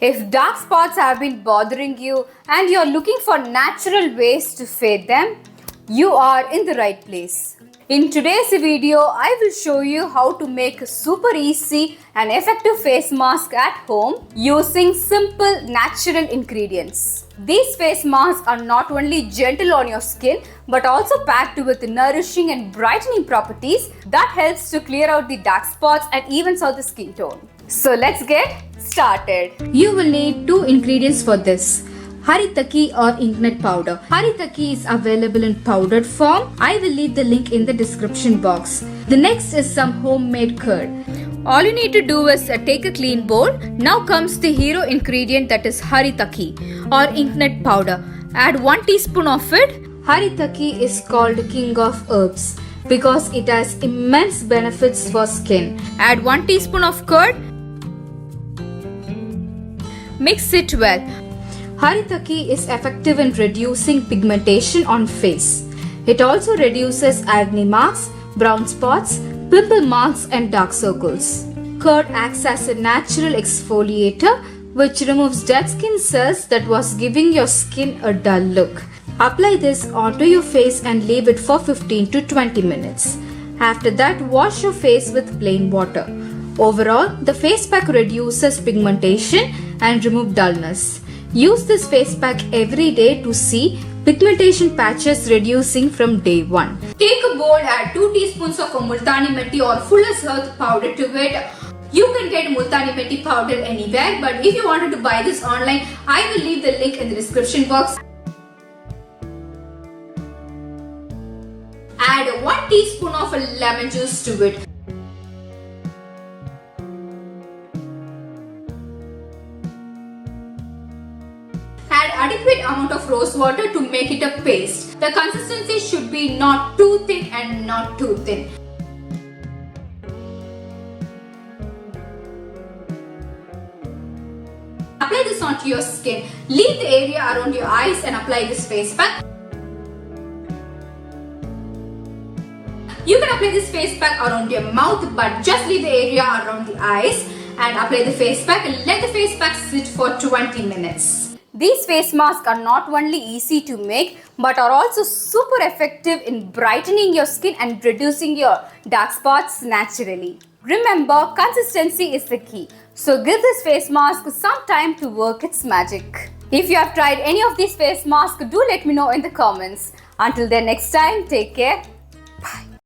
If dark spots have been bothering you and you're looking for natural ways to fade them, you are in the right place. In today's video, I will show you how to make a super easy and effective face mask at home using simple natural ingredients. These face masks are not only gentle on your skin but also packed with nourishing and brightening properties that helps to clear out the dark spots and evens out the skin tone. So let's get started. You will need 2 ingredients for this. Haritaki or inknet powder. Haritaki is available in powdered form. I will leave the link in the description box. The next is some homemade curd. All you need to do is take a clean bowl. Now comes the hero ingredient, that is Haritaki or inknet powder. Add 1 teaspoon of it. Haritaki is called king of herbs because it has immense benefits for skin. Add 1 teaspoon of curd. Mix it well. Haritaki is effective in reducing pigmentation on face. It also reduces acne marks, brown spots, pimple marks and dark circles. Curd acts as a natural exfoliator which removes dead skin cells that was giving your skin a dull look. Apply this onto your face and leave it for 15 to 20 minutes. After that, wash your face with plain water. Overall, the face pack reduces pigmentation and remove dullness. Use this face pack every day to see pigmentation patches reducing from day 1. Take a bowl, add 2 teaspoons of Multani Mitti or Fuller's Earth powder to it. You can get Multani Mitti powder anywhere, but if you wanted to buy this online, I will leave the link in the description box. Add 1 teaspoon of lemon juice to it. Add adequate amount of rose water to make it a paste. The consistency should be not too thick and not too thin. Apply this onto your skin. Leave the area around your eyes and apply this face pack. You can apply this face pack around your mouth, but just leave the area around the eyes and apply the face pack and let the face pack sit for 20 minutes. These face masks are not only easy to make but are also super effective in brightening your skin and reducing your dark spots naturally. Remember, consistency is the key. So give this face mask some time to work its magic. If you have tried any of these face masks, do let me know in the comments. Until then, next time, take care.